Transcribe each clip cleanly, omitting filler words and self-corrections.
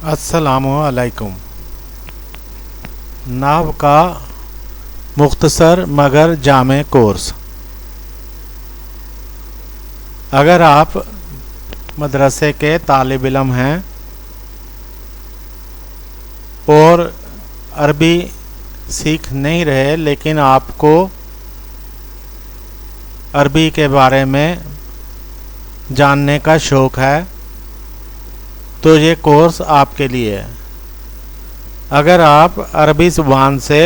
السلام علیکم۔ نحو کا مختصر مگر جامع کورس۔ اگر آپ مدرسے کے طالب علم ہیں اور عربی سیکھ نہیں رہے لیکن آپ کو عربی کے بارے میں جاننے کا شوق ہے تو یہ کورس آپ کے لیے ہے۔ اگر آپ عربی زبان سے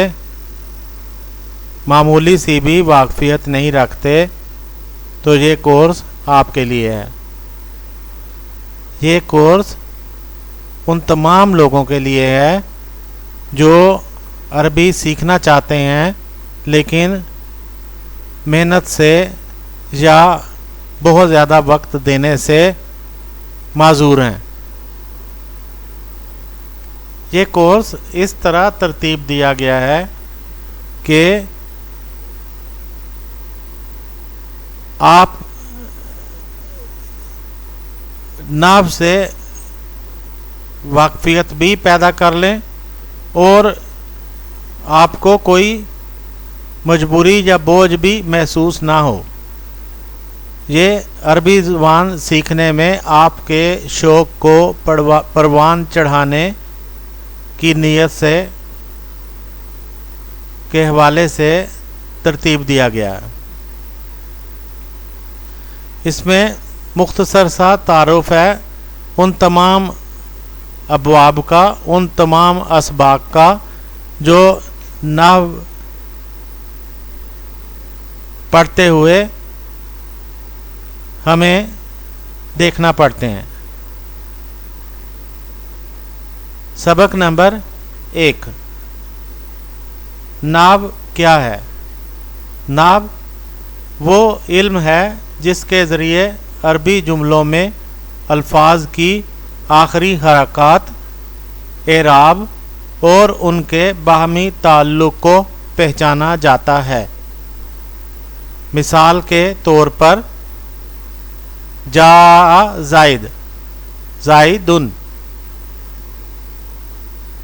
معمولی سی بھی واقفیت نہیں رکھتے تو یہ کورس آپ کے لیے ہے۔ یہ کورس ان تمام لوگوں کے لیے ہے جو عربی سیکھنا چاہتے ہیں لیکن محنت سے یا بہت زیادہ وقت دینے سے معذور ہیں۔ یہ کورس اس طرح ترتیب دیا گیا ہے کہ آپ نحو سے واقفیت بھی پیدا کر لیں اور آپ کو کوئی مجبوری یا بوجھ بھی محسوس نہ ہو۔ یہ عربی زبان سیکھنے میں آپ کے شوق کو پروان چڑھانے کی نیت سے کے حوالے سے ترتیب دیا گیا ہے۔ اس میں مختصر سا تعارف ہے ان تمام ابواب کا، ان تمام اسباق کا جو نحو پڑھتے ہوئے ہمیں دیکھنا پڑتے ہیں۔ سبق نمبر 1، نحو کیا ہے؟ نحو وہ علم ہے جس کے ذریعے عربی جملوں میں الفاظ کی آخری حرکات، اعراب اور ان کے باہمی تعلق کو پہچانا جاتا ہے۔ مثال کے طور پر جاء زید، زائدن،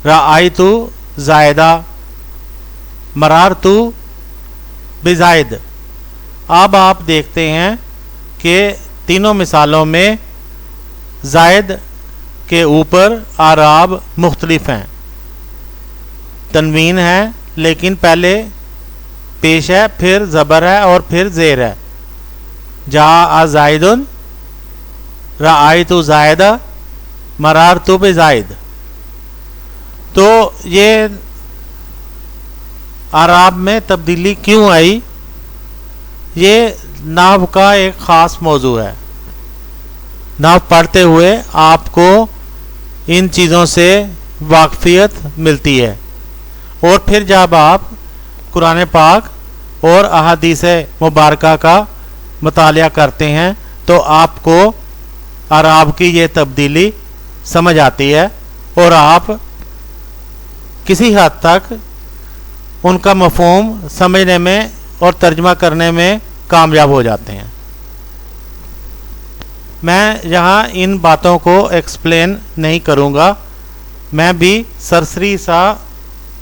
رأیت زائدہ، مررت بزائد۔ اب آپ دیکھتے ہیں کہ تینوں مثالوں میں زائد کے اوپر اعراب مختلف ہیں۔ تنوین ہے لیکن پہلے پیش ہے، پھر زبر ہے اور پھر زیر ہے۔ جاء زائدن، رأیت زائدہ، مررت بزائد۔ تو یہ اعراب میں تبدیلی کیوں آئی؟ یہ نحو کا ایک خاص موضوع ہے۔ نحو پڑھتے ہوئے آپ کو ان چیزوں سے واقفیت ملتی ہے اور پھر جب آپ قرآن پاک اور احادیث مبارکہ کا مطالعہ کرتے ہیں تو آپ کو اعراب کی یہ تبدیلی سمجھ آتی ہے اور آپ کسی حد تک ان کا مفہوم سمجھنے میں اور ترجمہ کرنے میں کامیاب ہو جاتے ہیں۔ میں یہاں ان باتوں کو ایکسپلین نہیں کروں گا، میں بھی سرسری سا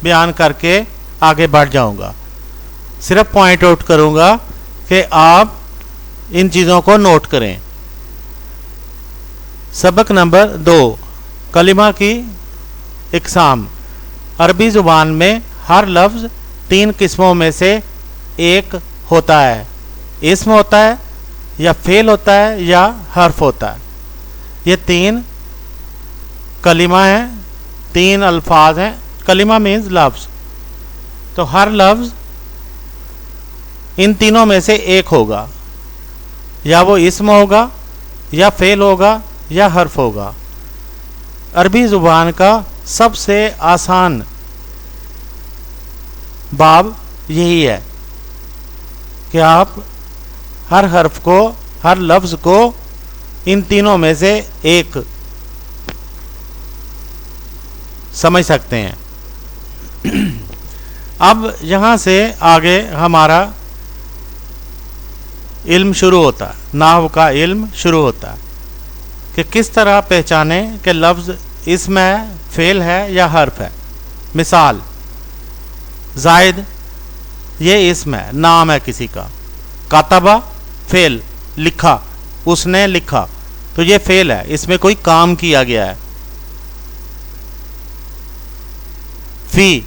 بیان کر کے آگے بڑھ جاؤں گا۔ صرف پوائنٹ آؤٹ کروں گا کہ آپ ان چیزوں کو نوٹ کریں۔ سبق نمبر 2، کلمہ کی اقسام۔ عربی زبان میں ہر لفظ 3 قسموں میں سے ایک ہوتا ہے۔ اسم ہوتا ہے یا فعل ہوتا ہے یا حرف ہوتا ہے۔ یہ 3 کلمہ ہیں، 3 الفاظ ہیں۔ کلمہ مینز لفظ، تو ہر لفظ ان تینوں میں سے ایک ہوگا، یا وہ اسم ہوگا یا فعل ہوگا یا حرف ہوگا۔ عربی زبان کا سب سے آسان باب یہی ہے کہ آپ ہر حرف کو، ہر لفظ کو ان تینوں میں سے ایک سمجھ سکتے ہیں۔ اب یہاں سے آگے ہمارا علم شروع ہوتا ہے، نحو کا علم شروع ہوتا ہے کہ کس طرح پہچانیں کہ لفظ اسم ہے، فعل ہے یا حرف ہے؟ مثال زائد یہ اسم ہے، نام ہے کسی کا. کاتبہ فعل، لکھا، اس نے لکھا، تو یہ فعل ہے، اس میں کوئی کام کیا گیا ہے. فی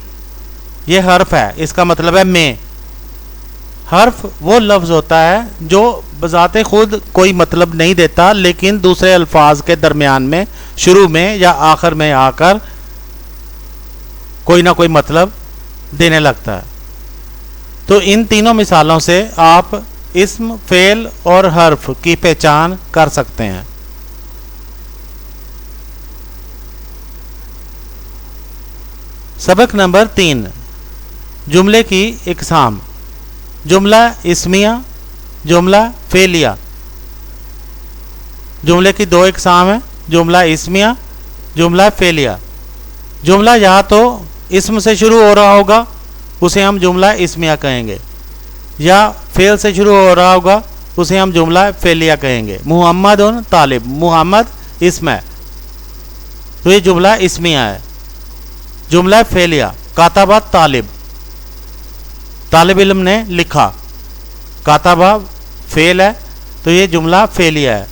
یہ حرف ہے، اس کا مطلب ہے میں. حرف وہ لفظ ہوتا ہے جو بذات خود کوئی مطلب نہیں دیتا لیکن دوسرے الفاظ کے درمیان میں شروع میں یا آخر میں آ کر کوئی نہ کوئی مطلب دینے لگتا ہے. تو ان تینوں مثالوں سے آپ اسم، فعل اور حرف کی پہچان کر سکتے ہیں. سبق نمبر 3، جملے کی اقسام. جملہ اسمیہ، جملہ فعلیہ. جملے کی دو اقسام ہیں، جملہ اسمیہ، جملہ فعلیہ. جملہ یا تو اسم سے شروع ہو رہا ہوگا اسے ہم جملہ اسمیہ کہیں گے، یا فعل سے شروع ہو رہا ہوگا اسے ہم جملہ فعلیہ کہیں گے. محمد طالب، محمد اسم ہے تو یہ جملہ اسمیہ ہے. جملہ فعلیہ کاتبہ طالب، طالب علم نے لکھا. کاتبہ فعل ہے تو یہ جملہ فعلیہ ہے.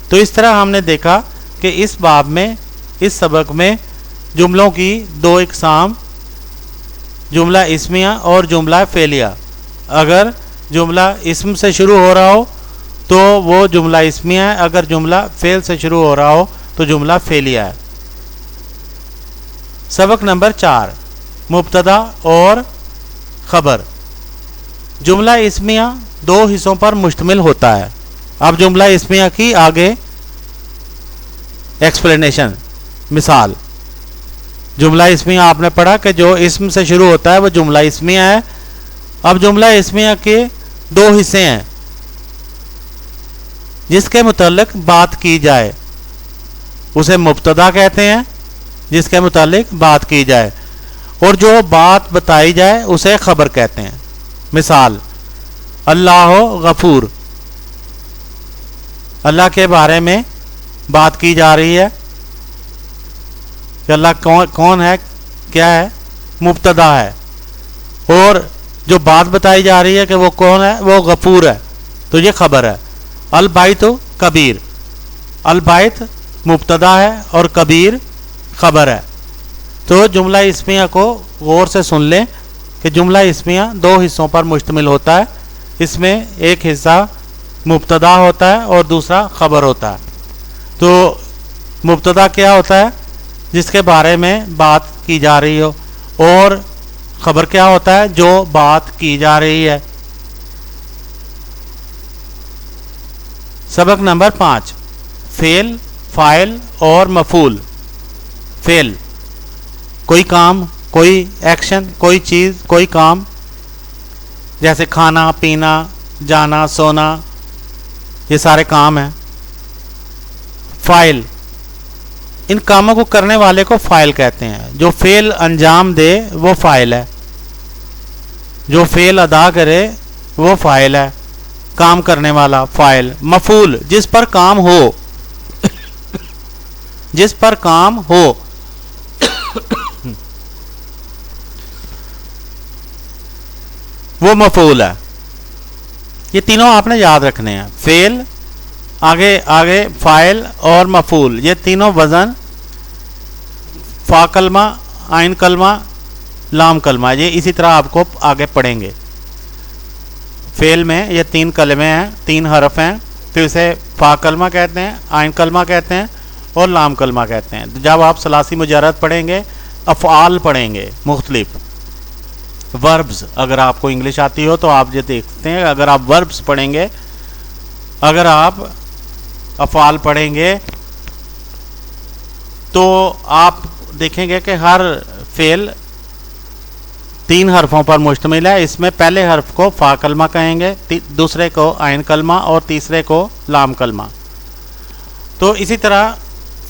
تو اس طرح ہم نے دیکھا کہ اس باب میں، اس سبق میں جملوں کی دو اقسام، جملہ اسمیہ اور جملہ فعلیہ. اگر جملہ اسم سے شروع ہو رہا ہو تو وہ جملہ اسمیہ ہے، اگر جملہ فعل سے شروع ہو رہا ہو تو جملہ فعلیہ ہے. سبق نمبر 4، مبتدا اور خبر. جملہ اسمیہ دو حصوں پر مشتمل ہوتا ہے. اب جملہ اسمیہ کی آگے ایکسپلینیشن. مثال جملہ اسمیہ آپ نے پڑھا کہ جو اسم سے شروع ہوتا ہے وہ جملہ اسمیہ ہے. اب جملہ اسمیہ کے دو حصے ہیں، جس کے متعلق بات کی جائے اسے مبتدا کہتے ہیں، جس کے متعلق بات کی جائے، اور جو بات بتائی جائے اسے خبر کہتے ہیں. مثال اللہ غفور، اللہ کے بارے میں بات کی جا رہی ہے کہ اللہ کون ہے، کیا ہے، مبتدا ہے، اور جو بات بتائی جا رہی ہے کہ وہ کون ہے، وہ غفور ہے، تو یہ خبر ہے. البیت کبیر، البیت مبتدا ہے اور کبیر خبر ہے. تو جملہ اسمیہ کو غور سے سن لیں کہ جملہ اسمیہ دو حصوں پر مشتمل ہوتا ہے. اس میں ایک حصہ مبتدا ہوتا ہے اور دوسرا خبر ہوتا ہے. تو مبتدا کیا ہوتا ہے؟ جس کے بارے میں بات کی جا رہی ہو، اور خبر کیا ہوتا ہے؟ جو بات کی جا رہی ہے. سبق نمبر 5، فعل، فاعل اور مفعول. فعل کوئی کام، کوئی ایکشن، کوئی چیز، کوئی کام، جیسے کھانا، پینا، جانا، سونا، یہ سارے کام ہیں. فاعل ان کاموں کو کرنے والے کو فاعل کہتے ہیں. جو فعل انجام دے وہ فاعل ہے، جو فعل ادا کرے وہ فاعل ہے، کام کرنے والا فاعل. مفعول جس پر کام ہو، جس پر کام ہو. وہ مفعول ہے. یہ تینوں آپ نے یاد رکھنے ہیں. فعل، آگے فاعل اور مفعول، یہ تینوں وزن فا کلمہ، عین کلمہ، لام کلمہ، یہ اسی طرح آپ کو آگے پڑھیں گے. فعل میں یہ 3 کلمے ہیں، 3 حرف ہیں، تو اسے فا کلمہ کہتے ہیں، عین کلمہ کہتے ہیں اور لام کلمہ کہتے ہیں. جب آپ ثلاثی مجرد پڑھیں گے، افعال پڑھیں گے مختلف، وربز، اگر آپ کو انگلش آتی ہو تو آپ یہ دیکھتے ہیں، اگر آپ وربز پڑھیں گے، اگر آپ افعال پڑھیں گے تو آپ دیکھیں گے کہ ہر فعل 3 حرفوں پر مشتمل ہے. اس میں پہلے حرف کو فا کلمہ کہیں گے، دوسرے کو عین کلمہ اور تیسرے کو لام کلمہ. تو اسی طرح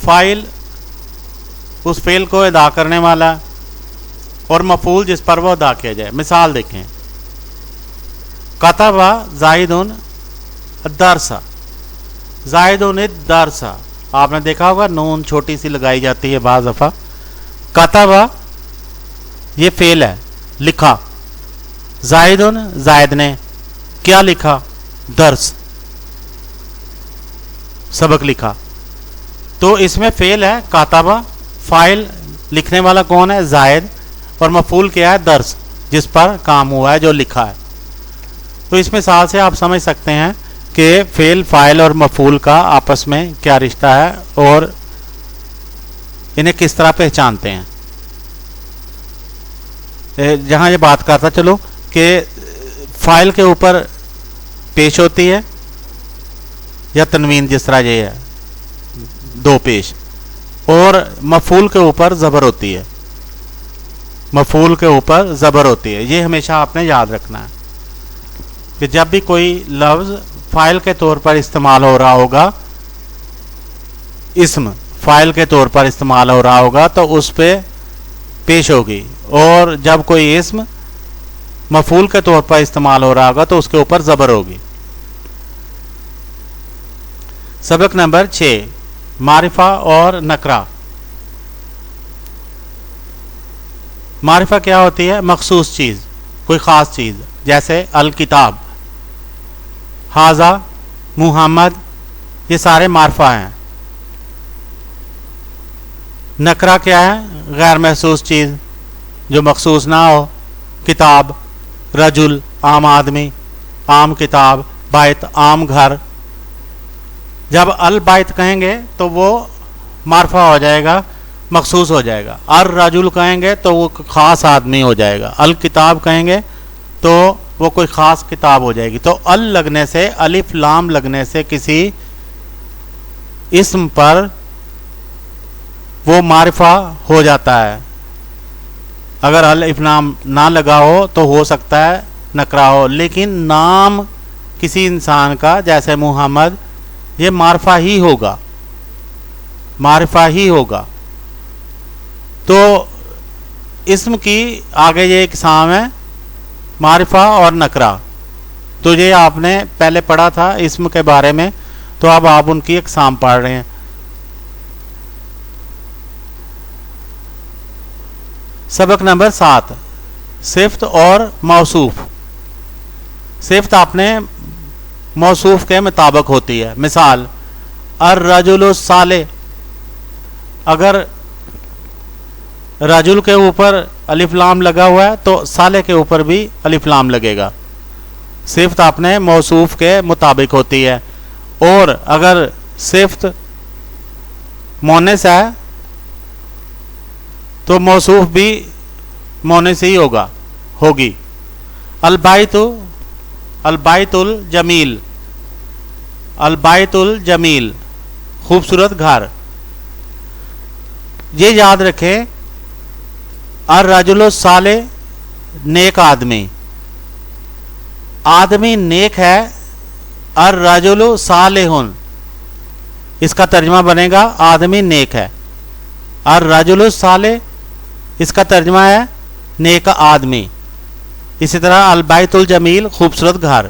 فاعل اس فعل کو ادا کرنے والا، اور مفعول جس پر وہ ادا کیا جائے. مثال دیکھیں، کتب زاہد الدرس، زاہد الدرس، آپ نے دیکھا ہوگا نون چھوٹی سی لگائی جاتی ہے بعض دفعہ. کتبہ یہ فعل ہے, لکھا. زائدن زائد نے کیا لکھا؟ درس, سبق لکھا. تو اس میں فعل ہے کاتبہ, فاعل لکھنے والا کون ہے؟ زائد, اور مفعول کیا ہے؟ درس, جس پر کام ہوا ہے, جو لکھا ہے. تو اس مثال سے آپ سمجھ سکتے ہیں کہ فعل, فاعل اور مفعول کا آپس میں کیا رشتہ ہے اور انہیں کس طرح پہچانتے ہیں. جہاں یہ بات کرتا چلو کہ فاعل کے اوپر پیش ہوتی ہے یا تنوین, جس طرح یہ ہے دو پیش, اور مفعول کے اوپر زبر ہوتی ہے. مفعول کے اوپر زبر ہوتی ہے. یہ ہمیشہ آپ نے یاد رکھنا ہے کہ جب بھی کوئی لفظ فاعل کے طور پر استعمال ہو رہا ہوگا, اسم فاعل کے طور پر استعمال ہو رہا ہوگا, تو اس پہ پیش ہوگی, اور جب کوئی اسم مفعول کے طور پر استعمال ہو رہا ہوگا تو اس کے اوپر زبر ہوگی. سبق نمبر 6, معرفہ اور نکرہ. معرفہ کیا ہوتی ہے؟ مخصوص چیز, کوئی خاص چیز, جیسے الکتاب, ہاذا, محمد, یہ سارے معرفہ ہیں. نکرہ کیا ہے؟ غیر محسوس چیز جو مخصوص نہ ہو. کتاب, رجل, عام آدمی, عام کتاب, بیت, عام گھر. جب البیت کہیں گے تو وہ معرفہ ہو جائے گا, مخصوص ہو جائے گا. الرجل کہیں گے تو وہ خاص آدمی ہو جائے گا. الکتاب کہیں گے تو وہ کوئی خاص کتاب ہو جائے گی. تو ال لگنے سے, الف لام لگنے سے کسی اسم پر وہ معرفہ ہو جاتا ہے. اگر الف لام نہ لگا ہو تو ہو سکتا ہے نکرہ ہو, لیکن نام کسی انسان کا جیسے محمد, یہ معرفہ ہی ہوگا, معرفہ ہی ہوگا. تو اسم کی آگے یہ اقسام ہے, معرفہ اور نکرہ. تو یہ آپ نے پہلے پڑھا تھا اسم کے بارے میں, تو اب آپ ان کی اقسام پڑھ رہے ہیں. سبق نمبر 7, صفت اور موصوف. صفت اپنے موصوف کے مطابق ہوتی ہے. مثال, الرجل الصالح, اگر رجل کے اوپر الف لام لگا ہوا ہے تو صالح کے اوپر بھی الف لام لگے گا. صفت اپنے موصوف کے مطابق ہوتی ہے. اور اگر صفت مونث ہے تو موصوف بھی مونث ہی ہوگی. البیت, البیت الجمیل, البیت الجمیل, خوبصورت گھر. یہ یاد رکھیں, الرجل الصالح, نیک آدمی, آدمی نیک ہے. الرجل صالح, اس کا ترجمہ بنے گا آدمی نیک ہے. الرجل الصالح, اس کا ترجمہ ہے نیک آدمی. اسی طرح البیت الجمیل, خوبصورت گھر.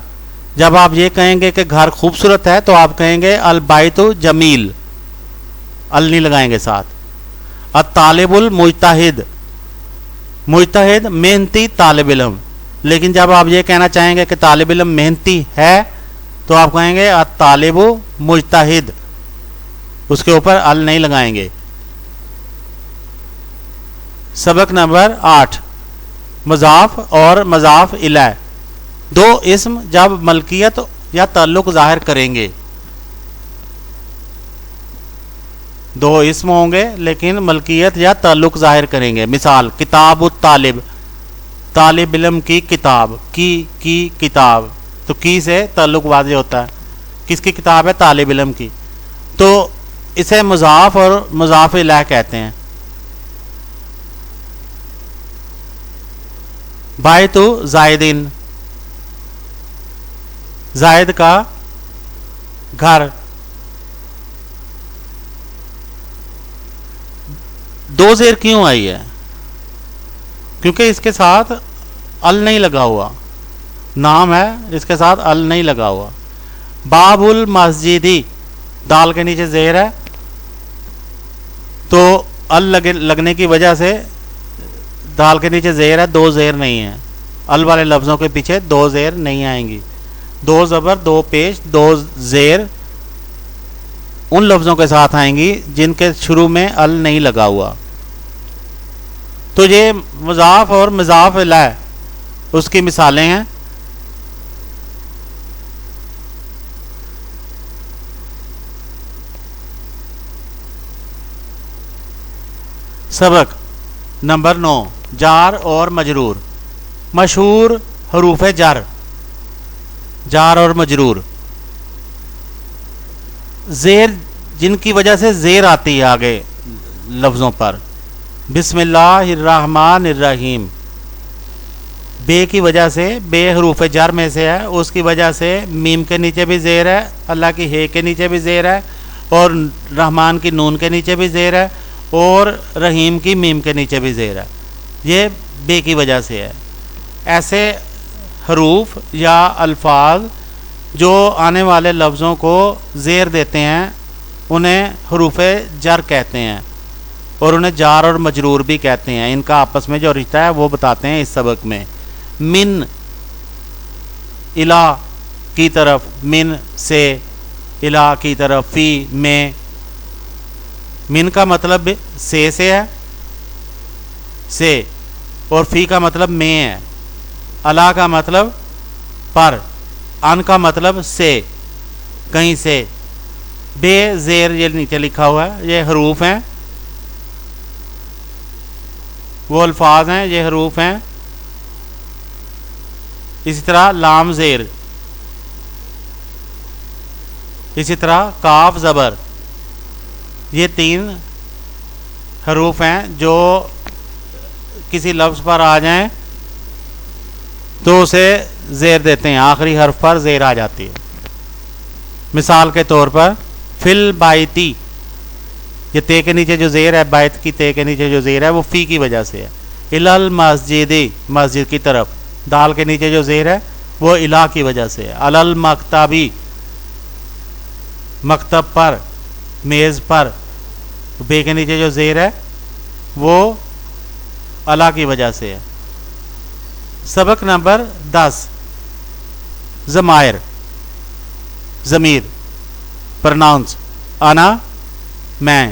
جب آپ یہ کہیں گے کہ گھر خوبصورت ہے تو آپ کہیں گے البیت جمیل, ال نہیں لگائیں گے ساتھ. الطالب المجتہد, مجتہد محنتی طالب علم. لیکن جب آپ یہ کہنا چاہیں گے کہ طالب علم محنتی ہے تو آپ کہیں گے الطالب مجتہد, اس کے اوپر ال نہیں لگائیں گے. سبق نمبر 8, مضاف اور مضاف الیہ. دو اسم جب ملکیت یا تعلق ظاہر کریں گے, دو اسم ہوں گے لیکن ملکیت یا تعلق ظاہر کریں گے. مثال, کتاب الطالب, طالب علم کی کتاب, کی کتاب. تو کی سے تعلق واضح ہوتا ہے, کس کی کتاب ہے؟ طالب علم کی. تو اسے مضاف اور مضاف الیہ کہتے ہیں. بیت زائدین, زائد کا گھر. دو زیر کیوں آئی ہے؟ کیونکہ اس کے ساتھ ال نہیں لگا ہوا, نام ہے, اس کے ساتھ ال نہیں لگا ہوا. باب المسجدی, دال کے نیچے زیر ہے, ال لگنے کی وجہ سے دال کے نیچے زیر ہے، دو زیر نہیں ہے. ال والے لفظوں کے پیچھے دو زیر نہیں آئیں گی. دو زبر، دو پیش، دو زیر ان لفظوں کے ساتھ آئیں گی جن کے شروع میں ال نہیں لگا ہوا. تو یہ مضاف اور مضاف الیہ اس کی مثالیں ہیں. سبق نمبر 9، جار اور مجرور. مشہور حروف جر، جار اور مجرور، زیر جن کی وجہ سے زیر آتی ہے آگے لفظوں پر. بسم اللہ الرحمن الرحیم، بے کی وجہ سے، بے حروف جر میں سے ہے، اس کی وجہ سے میم کے نیچے بھی زیر ہے، اللہ کی ہے کے نیچے بھی زیر ہے، اور رحمان کی نون کے نیچے بھی زیر ہے، اور رحیم کی میم کے نیچے بھی زیر ہے. یہ بے کی وجہ سے ہے. ایسے حروف یا الفاظ جو آنے والے لفظوں کو زیر دیتے ہیں انہیں حروف جر کہتے ہیں، اور انہیں جار اور مجرور بھی کہتے ہیں. ان کا آپس میں جو رشتہ ہے وہ بتاتے ہیں اس سبق میں. من، الہ کی طرف، من سے، الہ کی طرف، فی میں. من کا مطلب سے ہے، سے، اور فی کا مطلب میں ہے. اللہ کا مطلب پر، ان کا مطلب سے، کہیں سے. بے زیر یہ نیچے لکھا ہوا ہے، یہ حروف ہیں، وہ الفاظ ہیں، یہ حروف ہیں. اسی طرح لام زیر، اسی طرح کاف زبر، یہ تین حروف ہیں جو کسی لفظ پر آ جائیں تو اسے زیر دیتے ہیں، آخری حرف پر زیر آ جاتی ہے. مثال کے طور پر فل بائتی، یہ تے کے نیچے جو زیر ہے، بائت کی تے کے نیچے جو زیر ہے وہ فی کی وجہ سے ہے. الال مسجدی، مسجد کی طرف، دال کے نیچے جو زیر ہے وہ الہ کی وجہ سے ہے. الال مکتبی، مکتب پر، میز پر، بے کے نیچے جو زیر ہے وہ الہ کی وجہ سے ہے. سبق نمبر 10، ضمائر، ضمیر، پرناؤنس. انا میں،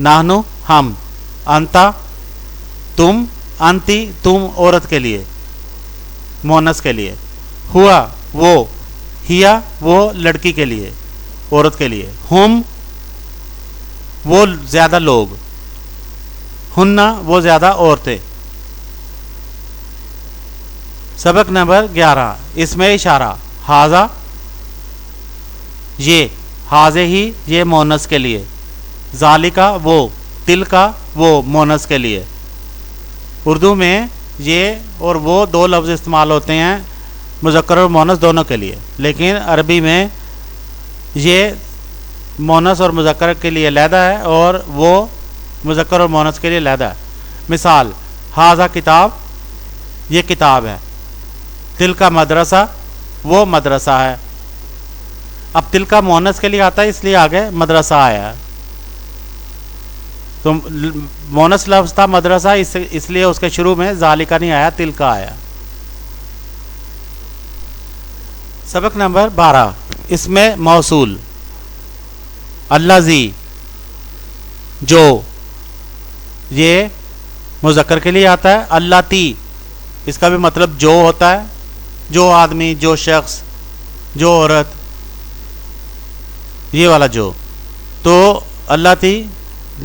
نحنو ہم، انتا تم، انتی تم عورت کے لیے، مونس کے لیے. ہوا وہ، ہیا وہ لڑکی کے لیے، عورت کے لیے. ہم وہ زیادہ لوگ، ہننا وہ زیادہ عورتیں. سبق نمبر 11، اس میں اشارہ. ہاذا یہ، ہاذے ہی یہ مونس کے لیے. ذالکا وہ، تلکا وہ مونس کے لیے. اردو میں یہ اور وہ دو لفظ استعمال ہوتے ہیں مذکر اور مونس دونوں کے لیے، لیکن عربی میں یہ مونس اور مذکر کے لیے علیحدہ ہے اور وہ مذکر اور مونس کے لیے علیحدہ ہے. مثال، ہاذا کتاب، یہ کتاب ہے. تل کا مدرسہ، وہ مدرسہ ہے. اب تل کا مونس کے لیے آتا ہے اس لیے آگے مدرسہ آیا ہے. تو مونس لفظ تھا مدرسہ، اس لیے اس کے شروع میں ذالکا نہیں آیا، تل کا آیا. سبق نمبر 12، اس میں موصول. الذی جو، یہ مذکر کے لیے آتا ہے. اللاتی اس کا بھی مطلب جو ہوتا ہے، جو آدمی، جو شخص، جو عورت، یہ والا جو. تو اللاتی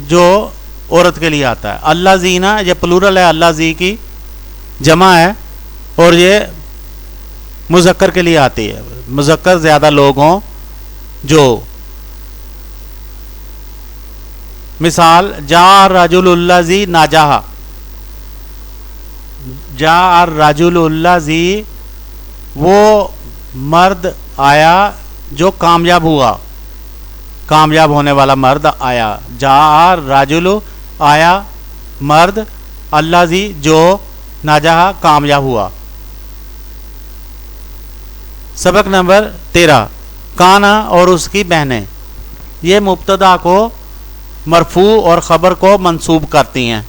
جو عورت کے لیے آتا ہے. اللہ زینا یہ پلورل ہے، اللہ زی کی جمع ہے اور یہ مذکر کے لیے آتی ہے، مذکر زیادہ لوگ ہوں جو. مثال، جاء الرجل الذی ناجح، جاء الرجل الذی وہ مرد آیا جو کامیاب ہوا، کامیاب ہونے والا مرد آیا. جاء الرجل آیا مرد، الذی جو ناجح کامیاب ہوا. سبق نمبر 13، کانا اور اس کی بہنیں. یہ مبتدا کو مرفوع اور خبر کو منصوب کرتی ہیں.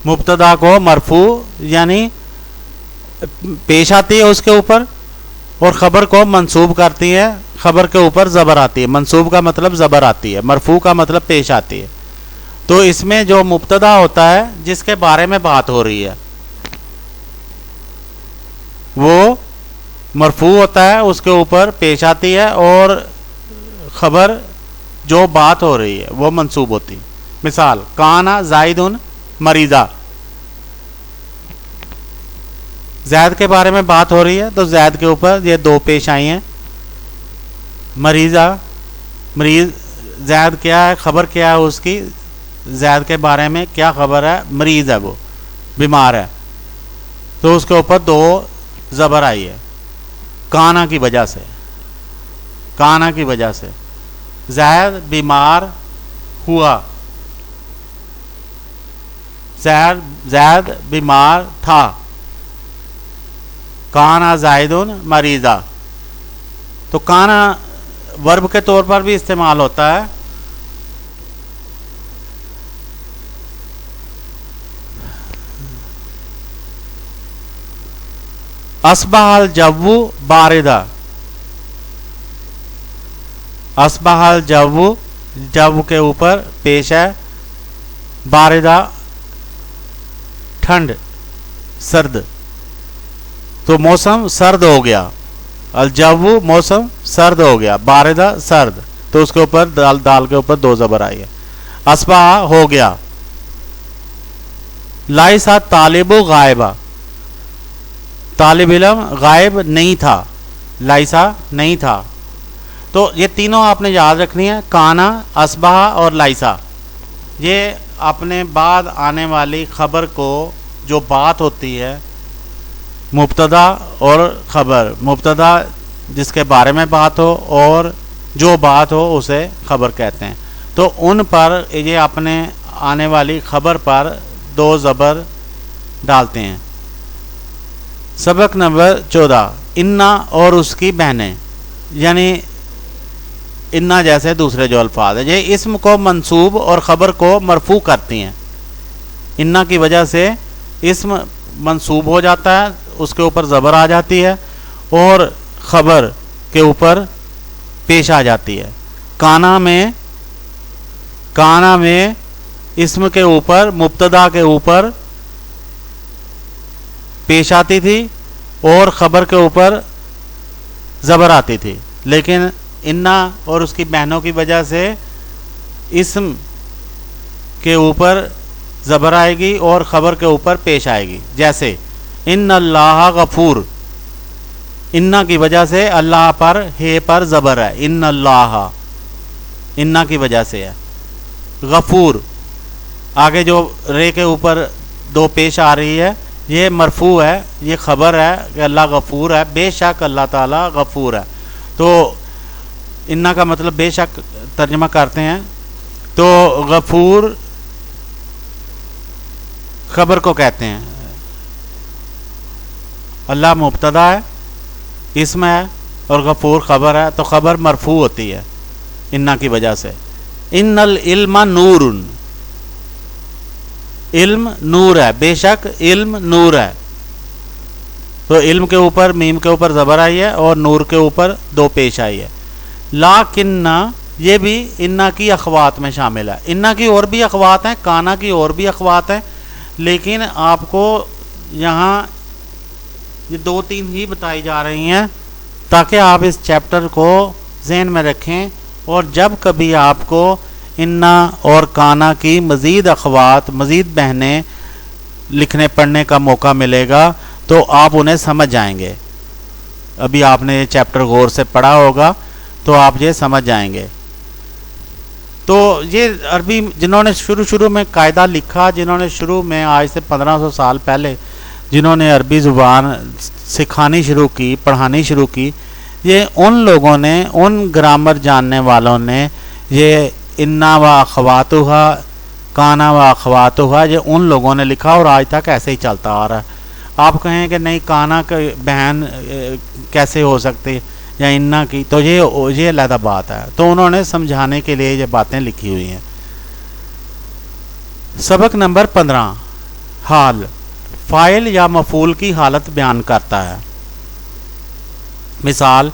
مبتدا کو مرفوع یعنی پیش آتی ہے اس کے اوپر، اور خبر کو منصوب کرتی ہے، خبر کے اوپر زبر آتی ہے. منصوب کا مطلب زبر آتی ہے، مرفوع کا مطلب پیش آتی ہے. تو اس میں جو مبتدا ہوتا ہے جس کے بارے میں بات ہو رہی ہے وہ مرفوع ہوتا ہے، اس کے اوپر پیش آتی ہے، اور خبر جو بات ہو رہی ہے وہ منصوب ہوتی ہے. مثال کانا زائد مریضہ، زید کے بارے میں بات ہو رہی ہے تو زید کے اوپر یہ دو پیش آئی ہیں. مریضہ، مریض، زید کیا ہے، خبر کیا ہے اس کی، زید کے بارے میں کیا خبر ہے، مریض ہے، وہ بیمار ہے، تو اس کے اوپر دو زبر آئی ہے کانا کی وجہ سے. کانا کی وجہ سے زید بیمار ہوا، زید بیمار تھا. کانا زائد مریضہ، تو کانا ورب کے طور پر بھی استعمال ہوتا ہے. اصبح الجو باردہ، اصبح الجو، جو کے اوپر پیش ہے، باردہ ٹھنڈ، سرد، تو موسم سرد ہو گیا. الجو موسم سرد ہو گیا، باردہ سرد، تو اس کے اوپر دال کے اوپر دو زبر آئی ہے. اصبح ہو گیا. لائسا طالب غائبہ، طالب علم غائب نہیں تھا، لائسا نہیں تھا. تو یہ تینوں آپ نے یاد رکھنی ہے، کانا، اصبح اور لائسا. یہ اپنے بعد آنے والی خبر کو جو بات ہوتی ہے، مبتدا اور خبر، مبتدا جس کے بارے میں بات ہو اور جو بات ہو اسے خبر کہتے ہیں. تو ان پر یہ اپنے آنے والی خبر پر دو زبر ڈالتے ہیں. سبق نمبر 14 انا اور اس کی بہنیں، یعنی انا جیسے دوسرے جو الفاظ ہیں یہ اسم کو منصوب اور خبر کو مرفوع کرتی ہیں. انا کی وجہ سے اسم منصوب ہو جاتا ہے، اس کے اوپر زبر آ جاتی ہے، اور خبر کے اوپر پیش آ جاتی ہے. کانا میں اسم کے اوپر، مبتدا کے اوپر پیش آتی تھی اور خبر کے اوپر زبر آتی تھی. لیکن انا اور اس کی بہنوں کی وجہ سے اسم کے اوپر زبر آئے گی اور خبر کے اوپر پیش آئے گی. جیسے ان اللہ غفور، انا کی وجہ سے اللہ پر ہے پر زبر ہے، ان اللہ، انا کی وجہ سے ہے. غفور، آگے جو رے کے اوپر دو پیش آ رہی ہے یہ مرفوع ہے، یہ خبر ہے کہ اللہ غفور ہے، بے شک اللہ تعالیٰ غفور ہے. تو انا کا مطلب بے شک ترجمہ کرتے ہیں. تو غفور خبر کو کہتے ہیں، اللہ مبتدا ہے، اسم ہے، اور غفور خبر ہے، تو خبر مرفوع ہوتی ہے انا کی وجہ سے. ان العلم نور، علم نور ہے، بے شک علم نور ہے. تو علم کے اوپر میم کے اوپر زبر آئی ہے اور نور کے اوپر دو پیش آئی ہے. لیکن یہ بھی انا کی اخوات میں شامل ہے. انا کی اور بھی اخوات ہیں، کانا کی اور بھی اخوات ہیں، لیکن آپ کو یہاں یہ دو تین ہی بتائی جا رہی ہیں تاکہ آپ اس چیپٹر کو ذہن میں رکھیں، اور جب کبھی آپ کو انا اور کانا کی مزید اخوات، مزید بہنیں لکھنے پڑھنے کا موقع ملے گا تو آپ انہیں سمجھ جائیں گے. ابھی آپ نے یہ چیپٹر غور سے پڑھا ہوگا تو آپ یہ سمجھ جائیں گے. تو یہ عربی جنہوں نے شروع میں قاعدہ لکھا، جنہوں نے شروع میں آج سے 1500 سال پہلے جنہوں نے عربی زبان سکھانی شروع کی، پڑھانی شروع کی، یہ ان لوگوں نے، ان گرامر جاننے والوں نے یہ انا و اخواتہا، کانا و اخواتہا، یہ ان لوگوں نے لکھا اور آج تک ایسے ہی چلتا آ رہا ہے. آپ کہیں کہ نہیں کانا کی بہن کیسے ہو سکتی، یا انا کی، تو یہ علیحدہ بات ہے. تو انہوں نے سمجھانے کے لیے یہ باتیں لکھی ہوئی ہیں. سبق نمبر 15 حال فاعل یا مفعول کی حالت بیان کرتا ہے. مثال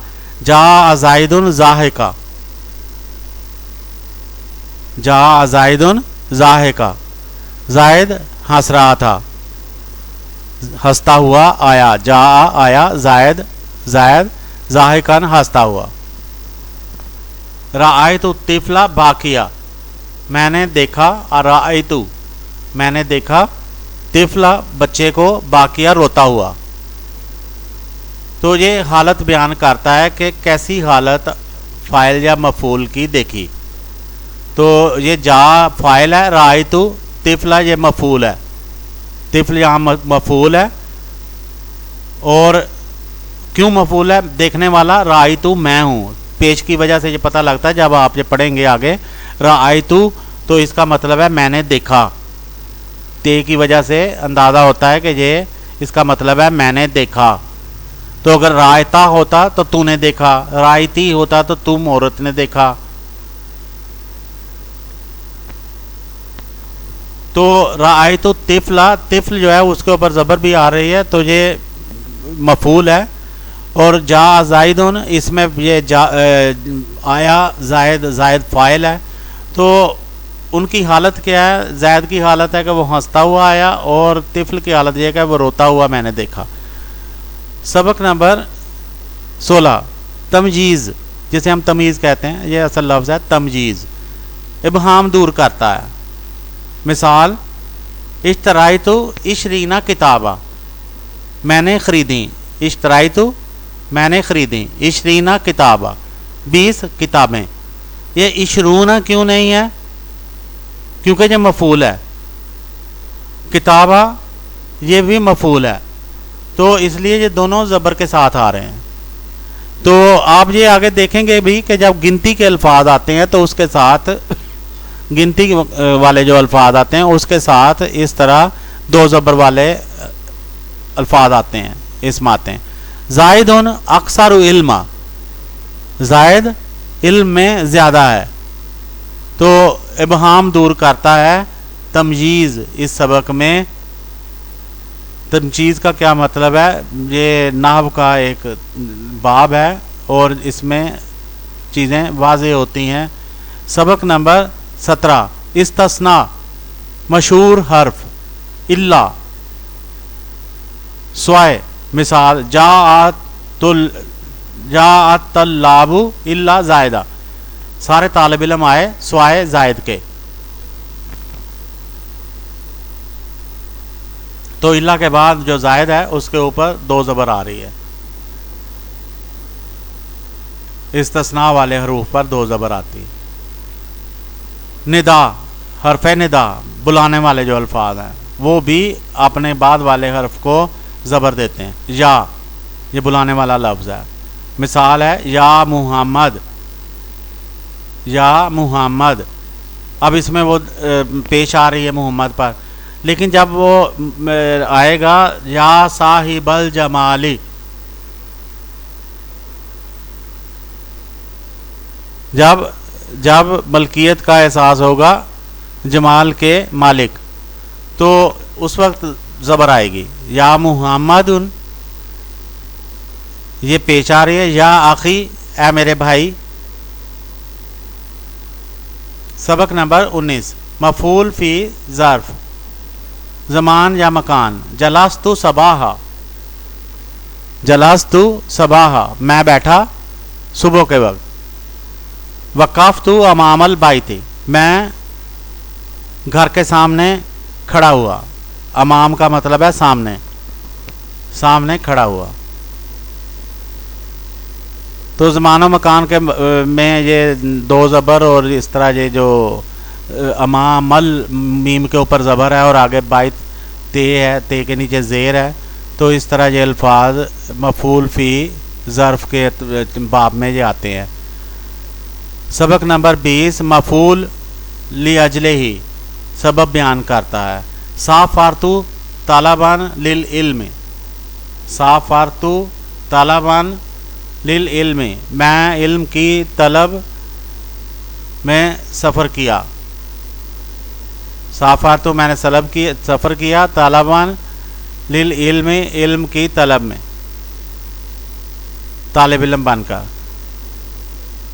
جاء زید ضاحکا، جاء زید ضاحکا، زید ہنس رہا تھا، ہنستا ہوا آیا. جاء آیا، زید ضاحکن ہنستا ہوا. رأیت الطفل باکیا، میں نے دیکھا، رأیت میں نے دیکھا، طفل بچے کو، باکیا روتا ہوا. تو یہ حالت بیان کرتا ہے کہ کیسی حالت فاعل یا مفعول کی دیکھی. تو یہ جا فاعل ہے، رأیت طفل یہ مفعول ہے، طفل یہاں مفعول ہے. اور کیوں مفعول ہے؟ دیکھنے والا رأیت میں ہوں. پیش کی وجہ سے یہ پتہ لگتا ہے جب آپ یہ پڑھیں گے آگے رأیت تو اس کا مطلب ہے میں نے دیکھا. تے کی وجہ سے اندازہ ہوتا ہے کہ یہ اس کا مطلب ہے میں نے دیکھا. تو اگر رائتا ہوتا تو تو نے دیکھا، رائتی ہوتا تو تم عورت نے دیکھا. تو رأیت الطفل، طفل جو ہے اس کے اوپر زبر بھی آ رہی ہے تو یہ مفعول ہے. اور جاء زید اس میں یہ آیا زائد فاعل ہے. تو ان کی حالت کیا ہے؟ زید کی حالت ہے کہ وہ ہنستا ہوا آیا، اور طفل کی حالت یہ ہے کہ وہ روتا ہوا میں نے دیکھا. سبق نمبر 16 تمجیز، جسے ہم تمیز کہتے ہیں، یہ اصل لفظ ہے تمجیز، ابہام دور کرتا ہے. مثال اشترائت 20 کتابہ، میں نے خریدیں، اشترائت میں نے خریدیں، 20 کتابہ 20 کتابیں. یہ 20 کیوں نہیں ہے؟ کیونکہ یہ مفعول ہے. کتابہ یہ بھی مفعول ہے، تو اس لیے یہ دونوں زبر کے ساتھ آ رہے ہیں. تو آپ یہ آگے دیکھیں گے بھی کہ جب گنتی کے الفاظ آتے ہیں تو اس کے ساتھ گنتی والے جو الفاظ آتے ہیں اس کے ساتھ اس طرح 2 زبر والے الفاظ آتے ہیں، اسم آتے ہیں. زائد اکثر علم، زائد علم میں زیادہ ہے. تو ابہام دور کرتا ہے تمجیز. اس سبق میں تمجیز کا کیا مطلب ہے؟ یہ نحو کا ایک باب ہے اور اس میں چیزیں واضح ہوتی ہیں. سبق نمبر 17 استثناء مشہور حرف الا سوائے. مثال جاءت الطلاب الا زائدہ، سارے طالب علم آئے سوائے زائد کے. تو الا کے بعد جو زائد ہے اس کے اوپر 2 زبر آ رہی ہے. استثناء والے حروف پر 2 زبر آتی. ندا حرف ندا، بلانے والے جو الفاظ ہیں وہ بھی اپنے بعد والے حرف کو زبر دیتے ہیں. یا یہ بلانے والا لفظ ہے. مثال ہے یا محمد، یا محمد. اب اس میں وہ پیش آ رہی ہے محمد پر، لیکن جب وہ آئے گا یا صاحب الجمالی، جب ملکیت کا احساس ہوگا جمال کے مالک، تو اس وقت زبر آئے گی. یا محمد یہ پیش آ رہی ہے. یا آخی اے میرے بھائی. سبق نمبر 19 مفعول فی ظرف زمان یا مکان. جلستو صباحا، جلستو صباحا میں بیٹھا صبح کے وقت. وقفتو امام البیت میں گھر کے سامنے کھڑا ہوا. امام کا مطلب ہے سامنے، سامنے کھڑا ہوا. تو زمان و مکان کے میں یہ 2 زبر اور اس طرح یہ جو امام میم کے اوپر زبر ہے اور آگے بائت تے ہے، تے کے نیچے زیر ہے. تو اس طرح یہ الفاظ مفعول فی ظرف کے باب میں یہ آتے ہیں. سبق نمبر 20 مفعول لاجلہ ہی سبب بیان کرتا ہے. سافرتو طلباً للعلم، سافرتو طلباً للعلم میں علم کی طلب میں سفر کیا. سافرت میں نے سفر کیا طالبان للعلم علم کی طلب میں طالب علم بن کر.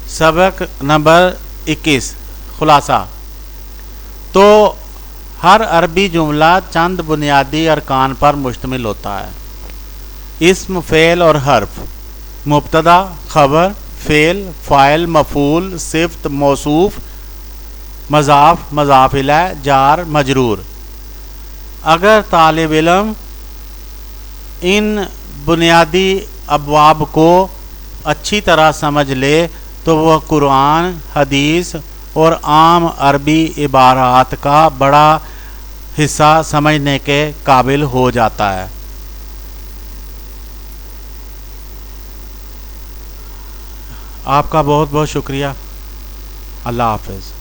سبق نمبر 21 خلاصہ. تو ہر عربی جملہ چند بنیادی ارکان پر مشتمل ہوتا ہے. اسم، فعل اور حرف. مبتدا، خبر، فعل، فاعل، مفعول، صفت، موصوف، مضاف، مضاف الیہ، جار، مجرور. اگر طالب علم ان بنیادی ابواب کو اچھی طرح سمجھ لے تو وہ قرآن، حدیث اور عام عربی عبارات کا بڑا حصہ سمجھنے کے قابل ہو جاتا ہے. آپ کا بہت بہت شکریہ. اللہ حافظ.